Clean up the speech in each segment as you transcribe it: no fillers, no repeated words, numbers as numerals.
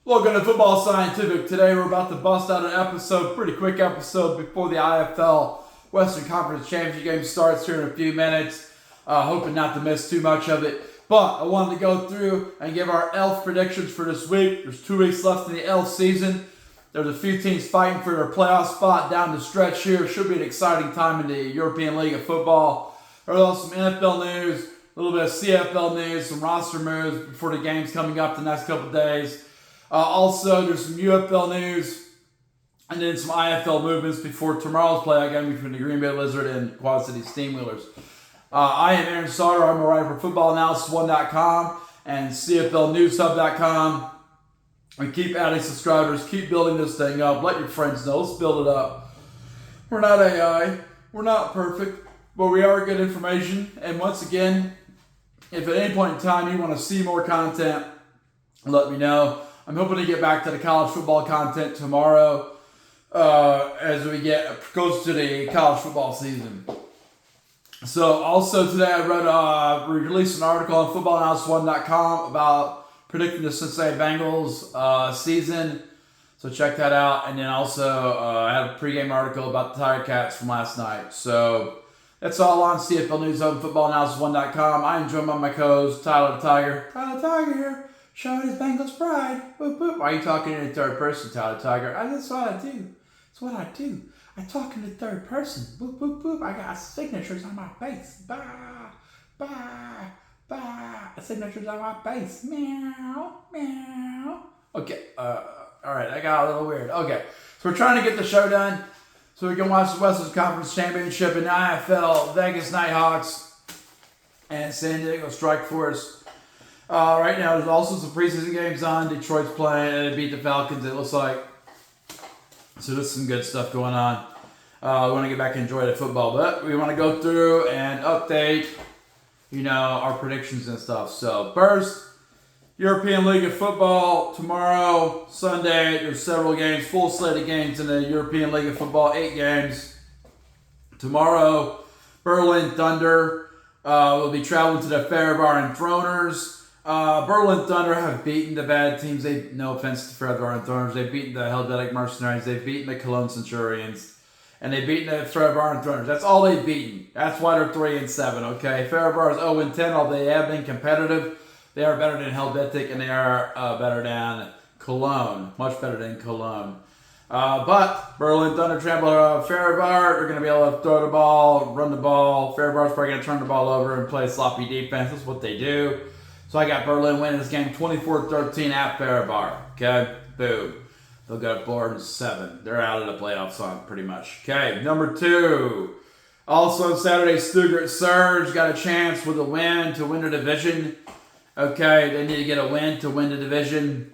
Welcome to Football Scientific. Today we're about to bust out an episode, pretty quick episode before the IFL Western Conference Championship game starts here in a few minutes. Hoping not to miss too much of it. But I wanted to go through and give our ELF predictions for this week. There's 2 weeks left in the ELF season. There's a few teams fighting for their playoff spot down the stretch here. Should be an exciting time in the European League of Football. There's also some NFL news, a little bit of CFL news, some roster moves before the games coming up the next couple of days. Also, there's some UFL news and then some IFL movements before tomorrow's playoff game between the Green Bay Lizard and Quad City Steamwheelers. I am Aaron Sauter. I'm a writer for FootballAnalysis1.com and CFLNewsHub.com. And keep adding subscribers. Keep building this thing up. Let your friends know. Let's build it up. We're not AI. We're not perfect. But we are good information. And once again, if at any point in time you want to see more content, let me know. I'm hoping to get back to the college football content tomorrow as we get close to the college football season. So also today I released an article on FootballAnalysis1.com about predicting the Cincinnati Bengals season. So check that out. And then also I had a pregame article about the Tiger Cats from last night. So that's all on CFL News Hub and FootballAnalysis1.com. I am joined by my co-host Tyler the Tiger. Tyler the Tiger here. Showing his Bengals pride. Boop, boop. Why are you talking in the third person, Tyler Tiger? That's what I do. That's what I do. I talk in the third person. Boop, boop, boop. I got signatures on my face. Bah, bah, bah. Signatures on my face. Meow, meow. Okay. All right. I got a little weird. Okay. So we're trying to get the show done so we can watch the Western Conference Championship in the IFL, Vegas Nighthawks, and San Diego Strike Force. Right now, there's also some preseason games on. Detroit's playing, and they beat the Falcons, it looks like. So there's some good stuff going on. We want to get back and enjoy the football, but we want to go through and update, our predictions and stuff. So first, European League of Football tomorrow, Sunday. There's several games, full slate of games in the European League of Football, 8 games. Tomorrow, Berlin Thunder will be traveling to the Fehérváron Throners. Berlin Thunder have beaten the bad teams. No offense to Fehérváron Throners. They've beaten the Helvetic Mercenaries. They've beaten the Cologne Centurions. And they've beaten the Fehérváron Throners. That's all they've beaten. That's why they're 3-7, okay? Fehérváron is 0-10, although they have been competitive. They are better than Helvetic, and they are better than Cologne. Much better than Cologne. But Berlin Thunder trample Fehérváron. They're going to be able to throw the ball, run the ball. Fehérváron's probably going to turn the ball over and play sloppy defense. That's what they do. So I got Berlin winning this game 24-13 at Fehérváron. Okay, boom. They'll go 4-7. They're out of the playoffs on pretty much. Okay, number 2. Also Saturday, Stuttgart Surge got a chance with a win to win the division. Okay, they need to get a win to win the division.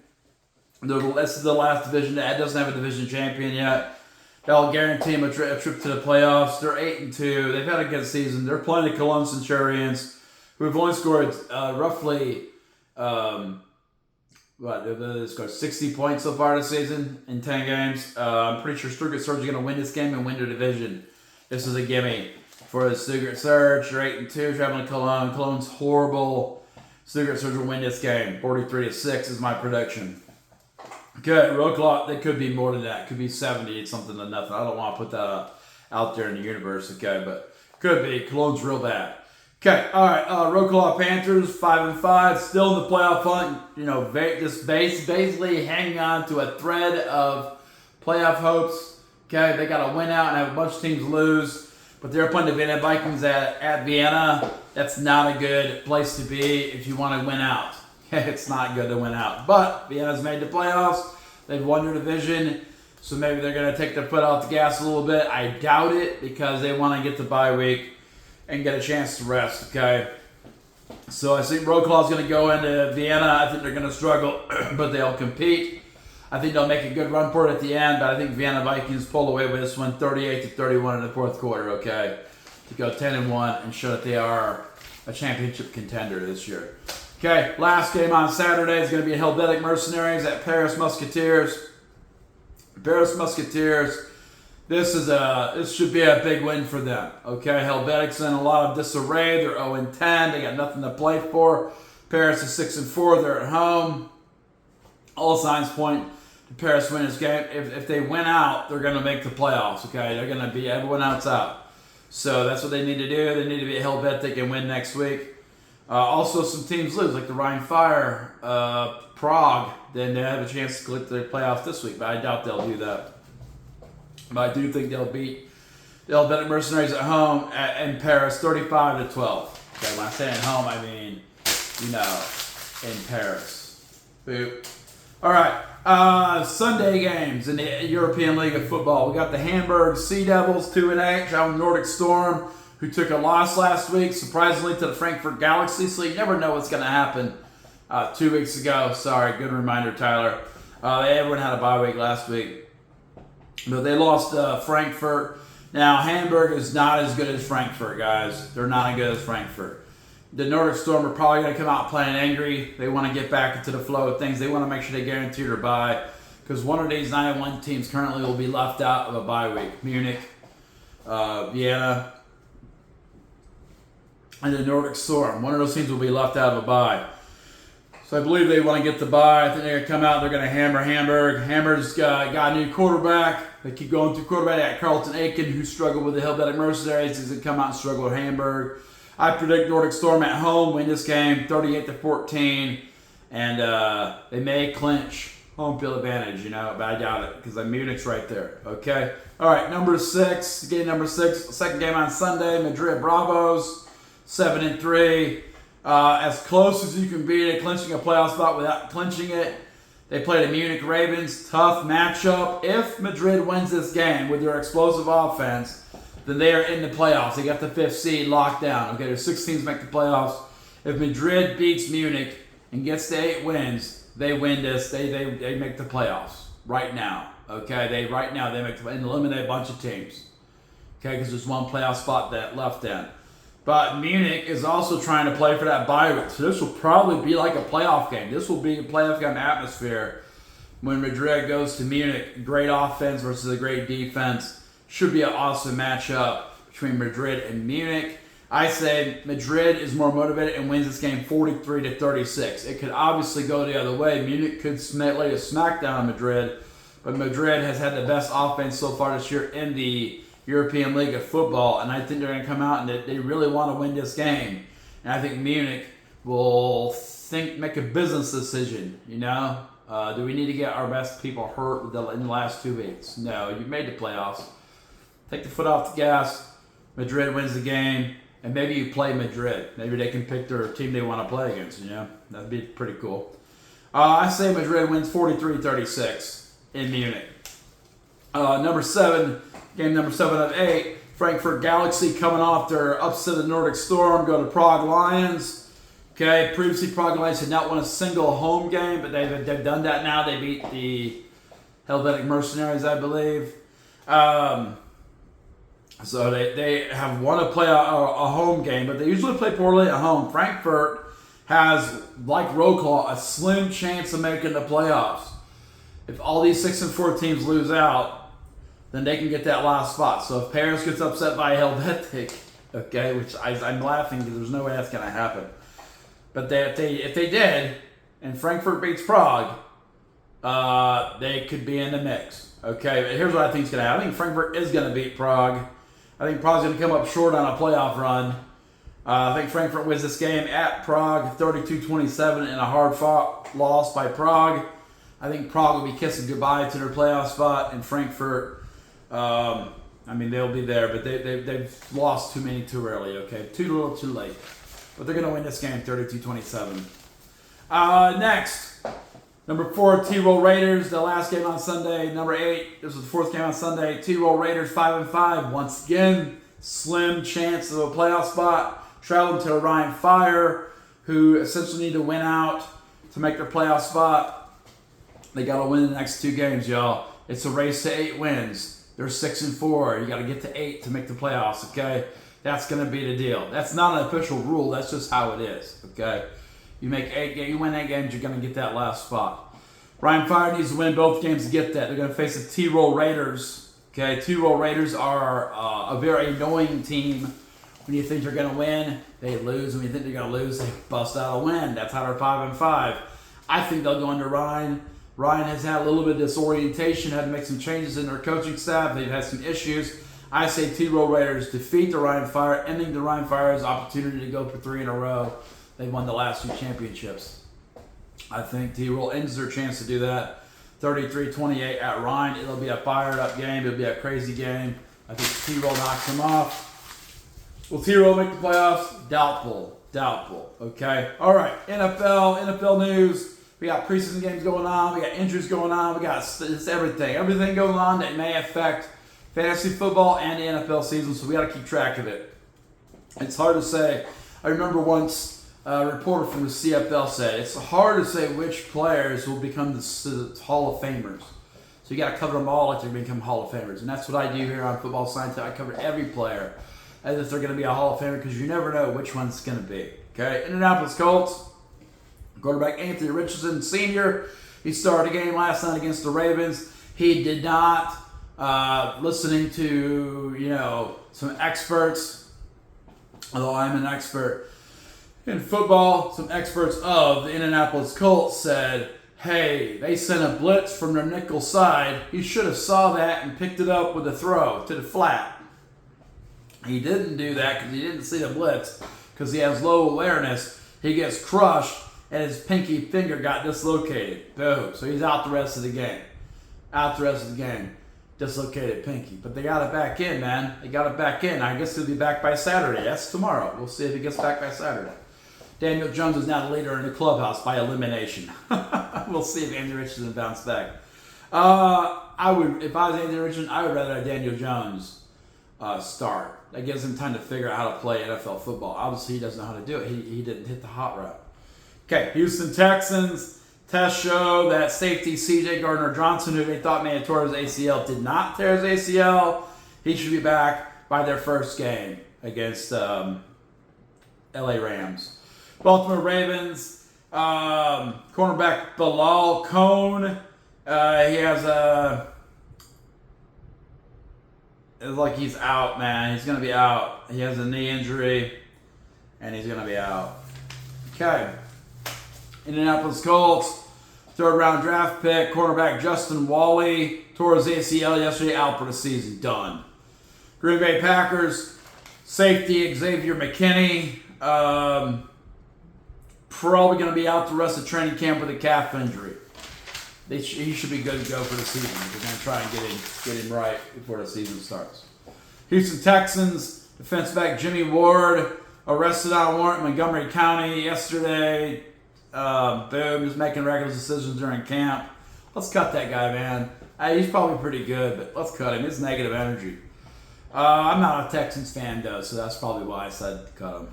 This is the last division that doesn't have a division champion yet. That'll guarantee them a trip to the playoffs. They're 8-2. They've had a good season. They're playing the Cologne Centurions, who've only scored roughly, they've scored 60 points so far this season in 10 games. I'm pretty sure Stuttgart Surge is going to win this game and win their division. This is a gimme for the Stuttgart Surge. They're 8-2, traveling to Cologne. Cologne's horrible. Stuttgart Surge will win this game. 43-6 is my prediction. Okay, road clock, they could be more than that. Could be 70, something to nothing. I don't want to put that out there in the universe, okay, but could be. Cologne's real bad. Okay, all right. Road Panthers 5-5, still in the playoff hunt. Just basically hanging on to a thread of playoff hopes. Okay, they got to win out and have a bunch of teams lose, but they're playing the Vienna Vikings at Vienna. That's not a good place to be if you want to win out. It's not good to win out, but Vienna's made the playoffs. They've won their division, so maybe they're going to take their foot off the gas a little bit. I doubt it because they want to get the bye week and get a chance to rest, okay? So I think Roadclaw's going to go into Vienna. I think they're going to struggle, but they'll compete. I think they'll make a good run for it at the end, but I think Vienna Vikings pull away with this one 38-31 in the fourth quarter, okay? To go 10-1 and show that they are a championship contender this year. Okay, last game on Saturday is going to be Helvetic Mercenaries at Paris Musketeers. Paris Musketeers. This should be a big win for them. Okay, Helvetic's in a lot of disarray. They're 0-10. They got nothing to play for. Paris is 6-4. They're at home. All signs point to Paris winning this game. If they win out, they're going to make the playoffs, okay? They're going to be everyone else out. So that's what they need to do. They need to be hell-bent and win next week. Also, some teams lose, like the Rhine Fire, Prague. Then they have a chance to collect their playoffs this week, but I doubt they'll do that. But I do think they'll beat the Helvetic Mercenaries at home in Paris, 35-12. Okay, when I say at home, I mean, in Paris. Boop. All right, Sunday games in the European League of Football. We got the Hamburg Sea Devils, 2-8, traveling Nordic Storm, who took a loss last week, surprisingly, to the Frankfurt Galaxy. So you never know what's going to happen. 2 weeks ago, sorry, good reminder, Tyler. Everyone had a bye week last week, but they lost Frankfurt. Now, Hamburg is not as good as Frankfurt, guys. They're not as good as Frankfurt. The Nordic Storm are probably going to come out playing angry. They want to get back into the flow of things. They want to make sure they guarantee their bye, because one of these 9-1 teams currently will be left out of a bye week. Munich, Vienna, and the Nordic Storm. One of those teams will be left out of a bye. So I believe they want to get the bye. I think they're going to come out and they're going to hammer Hamburg. Hamburg's got a new quarterback. They keep going through quarterback at Carlton Aiken, who struggled with the Helvetic Mercenaries. He's going to come out and struggle with Hamburg. I predict Nordic Storm at home win this game 38-14, and they may clinch home field advantage, but I doubt it because Munich's right there. Okay, all right, number 6, game number 6, second game on Sunday. Madrid Bravos, 7-3, as close as you can be to clinching a playoff spot without clinching it. They play the Munich Ravens, tough matchup. If Madrid wins this game with their explosive offense, then they are in the playoffs. They got the 5th seed locked down. Okay, there's 6 teams make the playoffs. If Madrid beats Munich and gets to 8 wins, they win this. They make the playoffs right now. Okay, they make the and eliminate a bunch of teams. Okay, because there's one playoff spot that left in. But Munich is also trying to play for that bye week. So this will probably be like a playoff game. This will be a playoff game atmosphere when Madrid goes to Munich. Great offense versus a great defense. Should be an awesome matchup between Madrid and Munich. I say Madrid is more motivated and wins this game 43-36. It could obviously go the other way. Munich could lay a smackdown on Madrid, but Madrid has had the best offense so far this year in the European League of Football, and I think they're going to come out and they really want to win this game. And I think Munich will make a business decision, Do we need to get our best people hurt in the last 2 weeks? No, you made the playoffs. Take the foot off the gas. Madrid wins the game, and maybe you play Madrid. Maybe they can pick their team they want to play against, That'd be pretty cool. I say Madrid wins 43-36 in Munich. Number 7, game number 7 of 8, Frankfurt Galaxy coming off their upset of the Nordic Storm, go to Prague Lions. Okay, previously Prague Lions had not won a single home game, but they've done that now. They beat the Helvetic Mercenaries, I believe. So they have won a home game, but they usually play poorly at home. Frankfurt has, like Roclaw, a slim chance of making the playoffs. If all these 6-4 teams lose out, then they can get that last spot. So if Paris gets upset by Helvetic, okay, which I'm laughing because there's no way that's going to happen. But if they did, and Frankfurt beats Prague, they could be in the mix. Okay, but here's what I think is going to happen. I think Frankfurt is going to beat Prague. I think Prague's going to come up short on a playoff run. I think Frankfurt wins this game at Prague, 32-27, in a hard-fought loss by Prague. I think Prague will be kissing goodbye to their playoff spot, and Frankfurt, they'll be there, but they've lost too many too early, okay? Too little, too late. But they're going to win this game, 32-27. Next, number 4, T-Roll Raiders, the last game on Sunday. Number 8, this was the 4th game on Sunday. T-Roll Raiders, 5-5. Once again, slim chance of a playoff spot. Traveling to Rhine Fire, who essentially need to win out to make their playoff spot. They got to win the next 2 games, y'all. It's a race to 8 wins. They're 6-4. You got to get to 8 to make the playoffs, okay? That's going to be the deal. That's not an official rule. That's just how it is, okay? You make 8 games, you win 8 games, you're going to get that last spot. Rhine Fire needs to win both games to get that. They're going to face the T-Roll Raiders, okay? T-Roll Raiders are a very annoying team. When you think they're going to win, they lose. When you think they're going to lose, they bust out a win. That's how they're 5-5. I think they'll go into Rhine Ryan has had a little bit of disorientation, had to make some changes in their coaching staff. They've had some issues. I say T-Roll Raiders defeat the Ryan Fire, ending the Ryan Fire's opportunity to go for 3 in a row. They won the last 2 championships. I think T-Roll ends their chance to do that. 33-28 at Ryan. It'll be a fired up game. It'll be a crazy game. I think T-Roll knocks them off. Will T-Roll make the playoffs? Doubtful. Okay. All right. NFL news. We got preseason games going on. We got injuries going on. We got it's everything. Everything going on that may affect fantasy football and the NFL season, so we got to keep track of it. It's hard to say. I remember once a reporter from the CFL said, it's hard to say which players will become the Hall of Famers. So you got to cover them all like they're going to become Hall of Famers. And that's what I do here on Football Science. I cover every player as if they're going to be a Hall of Famer because you never know which one's going to be. Okay, Indianapolis Colts. Quarterback Anthony Richardson Sr. He started a game last night against the Ravens. He did not, listening to, some experts, although I'm an expert in football, some experts of the Indianapolis Colts said, hey, they sent a blitz from their nickel side. He should have saw that and picked it up with a throw to the flat. He didn't do that because he didn't see the blitz because he has low awareness. He gets crushed and his pinky finger got dislocated. Boom. So he's out the rest of the game. Dislocated pinky. But they got it back in, man. They got it back in. I guess he'll be back by Saturday. That's tomorrow. We'll see if he gets back by Saturday. Daniel Jones is now the leader in the clubhouse by elimination. We'll see if Anthony Richardson bounces back. If I was Anthony Richardson, I would rather have Daniel Jones start. That gives him time to figure out how to play NFL football. Obviously, he doesn't know how to do it. He didn't hit the hot route. Okay, Houston Texans. Tests show that safety C.J. Gardner-Johnson, who they thought may have tore his ACL, did not tear his ACL. He should be back by their first game against LA Rams. Baltimore Ravens, cornerback Bilal Cohn. He has it's like he's out, man. He's going to be out. He has a knee injury, and he's going to be out. Okay. Indianapolis Colts, 3rd round draft pick, cornerback Justin Wally, tore his ACL yesterday, out for the season. Done. Green Bay Packers, safety Xavier McKinney, probably going to be out the rest of training camp with a calf injury. He should be good to go for the season. They're going to try and get him right before the season starts. Houston Texans, defensive back Jimmy Ward, arrested on a warrant in Montgomery County yesterday. Boom, just making reckless decisions during camp. Let's cut that guy, man. He's probably pretty good, but let's cut him. It's negative energy. I'm not a Texans fan, though, so that's probably why I said cut him.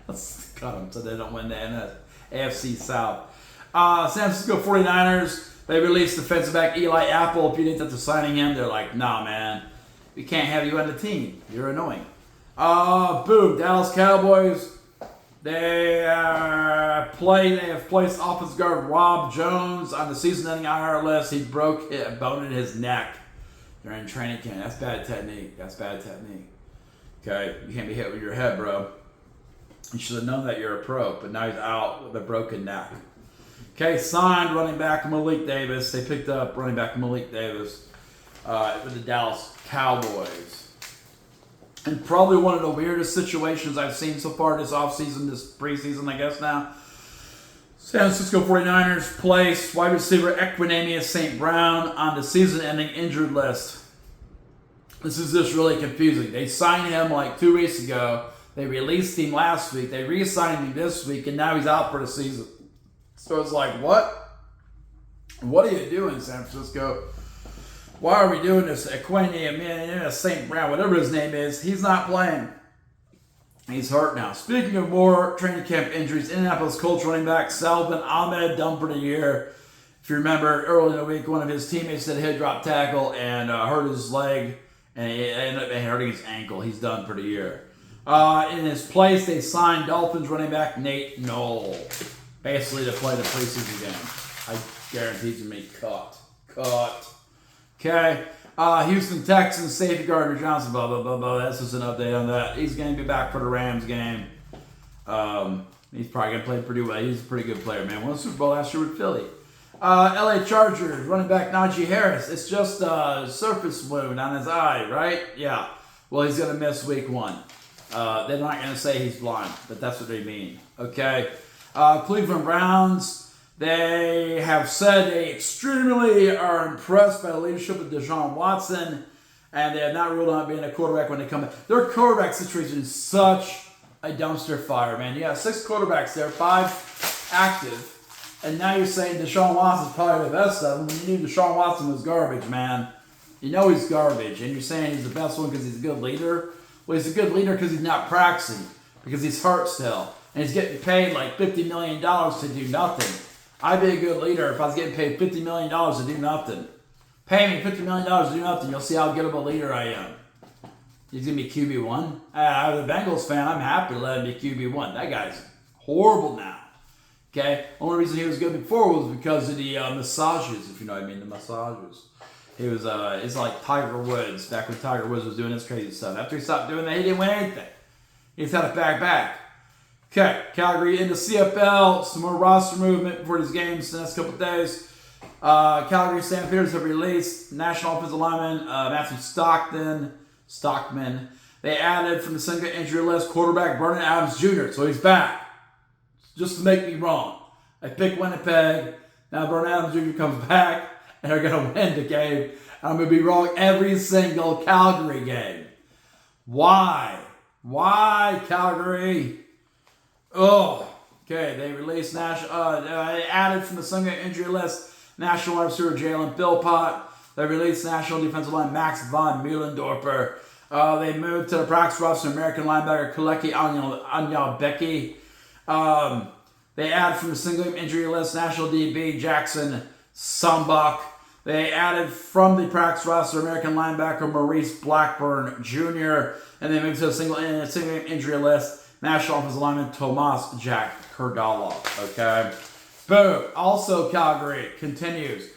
Let's cut him so they don't win the AFC South. San Francisco 49ers, they released defensive back Eli Apple. If you think that they're signing him, they're like, nah, man. We can't have you on the team. You're annoying. Boom, Dallas Cowboys. They have placed offensive guard Rob Jones on the season-ending IR list. He broke a bone in his neck during training camp. That's bad technique. Okay, you can't be hit with your head, bro. You should have known that you're a pro, but now he's out with a broken neck. Okay, signed running back Malik Davis. They picked up running back Malik Davis with the Dallas Cowboys. And probably one of the weirdest situations I've seen so far this offseason, this preseason, I guess now. San Francisco 49ers placed wide receiver Equanimeous St. Brown on the season-ending injured list. This is just really confusing. They signed him like 2 weeks ago. They released him last week. They re-signed him this week, and now he's out for the season. So it's like, what? What are you doing, San Francisco? Why are we doing this? Equanimeous St. Brown, whatever his name is, he's not playing. He's hurt now. Speaking of more training camp injuries, Indianapolis Colts running back Salvin Ahmed done for the year. If you remember, early in the week, one of his teammates said he'd drop tackle and hurt his leg, and he ended up hurting his ankle. He's done for the year. In his place, they signed Dolphins running back Nate Knoll, basically to play the preseason game. I guarantee he's going to be cut. Okay. Houston Texans, safety Gardner-Johnson, blah, blah, blah, blah. That's just an update on that. He's going to be back for the Rams game. He's probably going to play pretty well. He's a pretty good player, man. Won the Super Bowl last year with Philly. LA Chargers, running back Najee Harris. It's just a surface wound on his eye, right? Yeah. Well, he's going to miss week 1. They're not going to say he's blind, but that's what they mean. Okay. Cleveland Browns, they have said they extremely are impressed by the leadership of Deshaun Watson, and they have not ruled out being a quarterback when they come back. Their quarterback situation is such a dumpster fire, man. You have 6 quarterbacks there, 5 active. And now you're saying Deshaun Watson's probably the best of them. You knew Deshaun Watson was garbage, man. You know he's garbage. And you're saying he's the best one because he's a good leader? Well, he's a good leader because he's not practicing. Because he's hurt still. And he's getting paid like $50 million to do nothing. I'd be a good leader if I was getting paid $50 million to do nothing. Pay me $50 million to do nothing. You'll see how good of a leader I am. He's going to be QB1. I'm a Bengals fan. I'm happy to let him be QB1. That guy's horrible now. Okay? Only reason he was good before was because of the massages, if you know what I mean, the massages. He was, it's like Tiger Woods, back when Tiger Woods was doing his crazy stuff. After he stopped doing that, he didn't win anything. He's had a back. Okay, Calgary into CFL, some more roster movement before these games the next couple of days. Calgary Stampeders have released national offensive lineman Matthew Stockman. They added from the single injury list quarterback Vernon Adams Jr., so he's back. Just to make me wrong. I picked Winnipeg. Now Vernon Adams Jr. comes back, and they're going to win the game. I'm going to be wrong every single Calgary game. Why? Why, Calgary? Oh, okay. They released they added from the single injury list national wide receiver Jalen Philpott. They released national defensive line Max von Muehlendorfer. They moved to the practice roster American linebacker Kaleki Anyabeki. They added from the single injury list national DB Jackson Sumbach. They added from the practice roster American linebacker Maurice Blackburn Jr. And they moved to a single injury list national offensive lineman Tomas Jack Kurdala. Okay. Boom. Also, Calgary continues.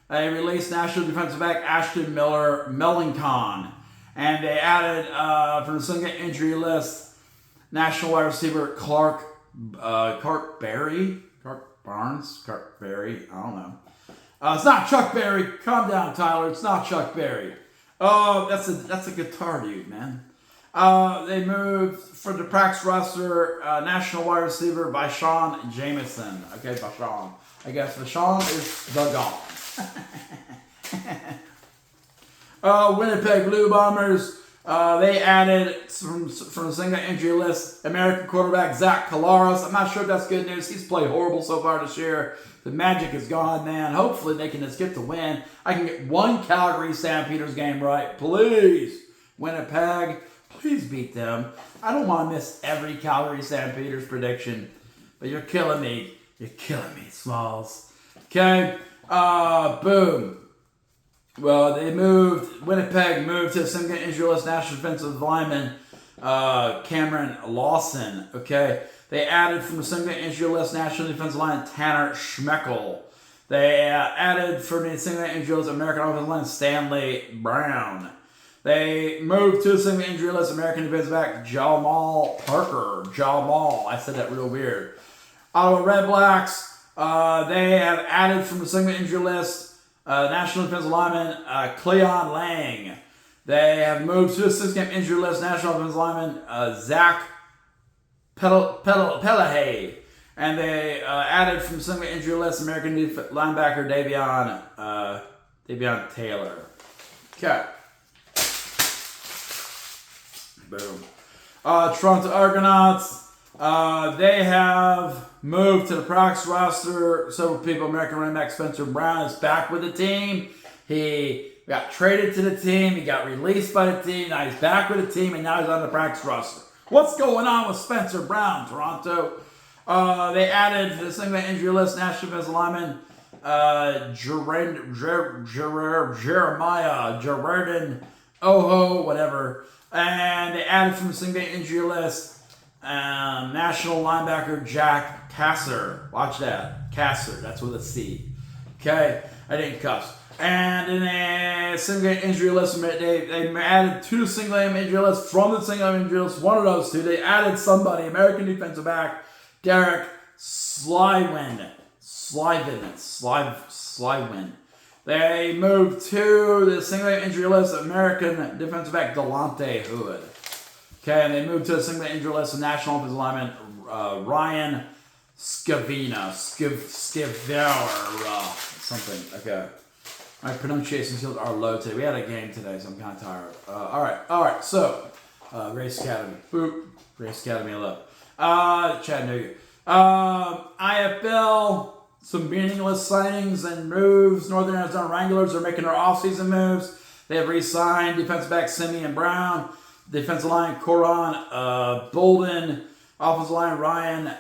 They released national defensive back Ashton Mellington. And they added from the single injury list national wide receiver Clark Berry. I don't know. It's not Chuck Berry. Calm down, Tyler. It's not Chuck Berry. Oh, that's a guitar dude, man. They moved for the practice roster national wide receiver Vashon Jameson. Okay, Vashon. I guess Vashon is the gone. Winnipeg Blue Bombers. They added from the single injury list American quarterback Zach Collaros. I'm not sure if that's good news. He's played horrible so far this year. The magic is gone, man. Hopefully they can just get the win. I can get one Calgary Stampeders game right. Please. Winnipeg, please beat them. I don't want to miss every Calgary Stampeders prediction. But you're killing me. You're killing me, Smalls. Okay. Boom. Well, Winnipeg moved to the single injury list national defensive lineman Cameron Lawson. Okay. They added from the single injury list national defensive lineman Tanner Schmeckel. They added from the single injury list American offensive lineman Stanley Brown. They moved to the single injury list American defensive back Jamal Parker. Jamal. I said that real weird. Ottawa Red Blacks. They have added from the single injury list national defensive lineman Cleon Lang. They have moved to the 6-game injury list national defensive lineman Zach Pelahay. And they added from the single injury list American linebacker Davion Taylor. Okay. Boom. Toronto Argonauts. They have moved to the practice roster. Several people. American running back Spencer Brown is back with the team. He got traded to the team. He got released by the team. Now he's back with the team, and now he's on the practice roster. What's going on with Spencer Brown, Toronto? They added to the single injury list national defensive lineman Jeremiah Gerardin Oho, whatever. And they added from the single injury list national linebacker Jack Kasser. Watch that. Kasser. That's with a C. Okay? I didn't cuss. And in a single injury list, they added two single injury lists from the single injury list. One of those two, they added somebody, American defensive back Derek Slywin. Slivin. They moved to the single injury list American defensive back Delonte Hood. Okay, and they moved to the single injury list of national offensive lineman Ryan Scavina. Something. Okay. My pronunciation skills are low today. We had a game today, so I'm kind of tired. All right. So, Race Academy. Boop. Race Academy, I love. Chattanooga. IFL. Some meaningless signings and moves. Northern Arizona Wranglers are making their offseason moves. They have re-signed defensive back Simeon Brown, defensive line Coron Bolden, offensive line Ryan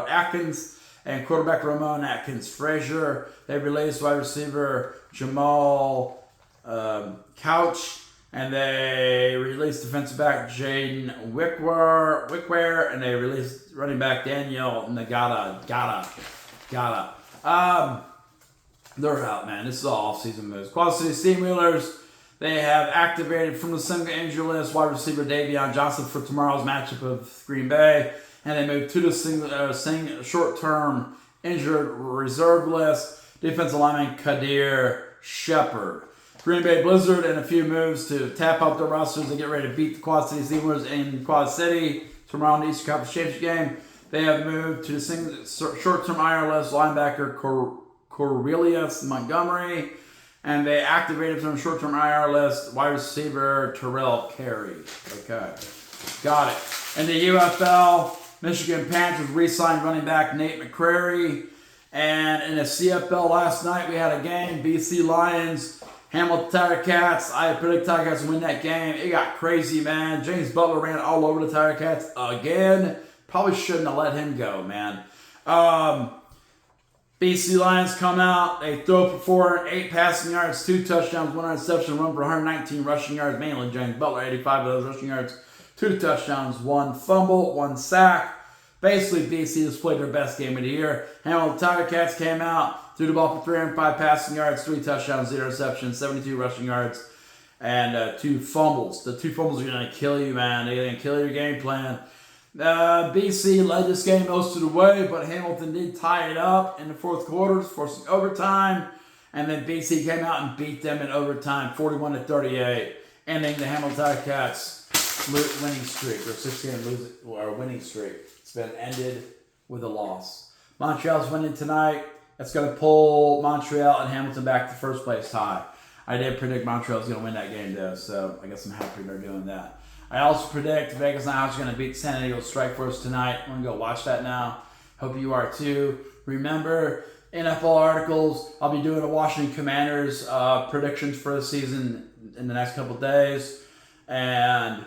Atkins, and quarterback Ramon Atkins Frazier. They released wide receiver Jamal Couch. And they released defensive back Jaden Wickware, and they released running back Daniel Nagata. They're out, man. This is all off-season moves. Quad City Steamwheelers, they have activated from the single injury list wide receiver Davion Johnson for tomorrow's matchup of Green Bay, and they moved to the short-term injured reserve list defensive lineman Kadir Shepard. Green Bay Blizzard and a few moves to tap up their rosters and get ready to beat the Quad City Steamers in Quad City tomorrow in the Eastern Conference Championship game. They have moved to the short-term IR list linebacker Cornelius Montgomery, and they activated from the short-term IR list wide receiver Terrell Carey. Okay, got it. In the UFL, Michigan Panthers re-signed running back Nate McCrary, and in the CFL last night we had a game, BC Lions Hamilton Tiger Cats. I predict Tiger Cats win that game. It got crazy, man. James Butler ran all over the Tiger Cats again. Probably shouldn't have let him go, man. BC Lions come out. They throw for 408 passing yards, 2 touchdowns, 1 interception, run for 119 rushing yards. Mainly James Butler, 85 of those rushing yards, 2 touchdowns, 1 fumble, 1 sack. Basically, BC just played their best game of the year. Hamilton Tiger Cats came out, threw the ball for 305 passing yards, 3 touchdowns, 0 interceptions, 72 rushing yards, and 2 fumbles. The 2 fumbles are going to kill you, man. They're going to kill your game plan. BC led this game most of the way, but Hamilton did tie it up in the fourth quarter, forcing overtime. And then BC came out and beat them in overtime, 41-38, ending the Hamilton Tiger Cats' winning streak, or 6-game winning streak. It's been ended with a loss. Montreal's winning tonight. That's going to pull Montreal and Hamilton back to first place tie. I did predict Montreal's going to win that game, though, so I guess I'm happy they're doing that. I also predict Vegas Nighthawks are going to beat San Diego Strike Force tonight. I'm going to go watch that now. Hope you are too. Remember, NFL articles. I'll be doing a Washington Commanders predictions for the season in the next couple days. And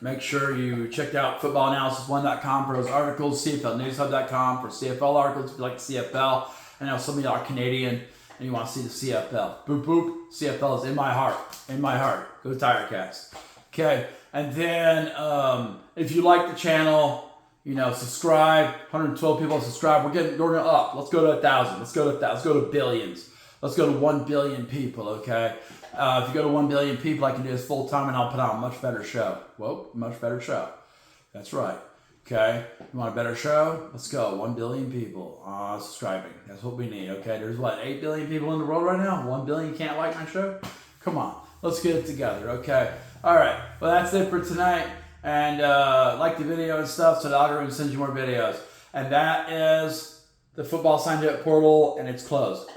make sure you check out footballanalysis1.com for those articles, CFLnewshub.com for CFL articles if you like the CFL. I know some of you are Canadian and you want to see the CFL. Boop, boop. CFL is in my heart. In my heart. Go Tiger Cats. Okay. And then if you like the channel, subscribe. 112 people subscribe. We're going up. Let's go to 1,000. Let's go to billions. Let's go to 1 billion people, okay? If you go to 1 billion people, I can do this full time and I'll put out a much better show. Whoa, much better show. That's right. Okay? You want a better show? Let's go. 1 billion people subscribing. That's what we need, okay? There's 8 billion people in the world right now? 1 billion can't like my show? Come on. Let's get it together, okay? All right. Well, that's it for tonight. And like the video and stuff so the algorithm sends you more videos. And that is the football sign up portal, and it's closed.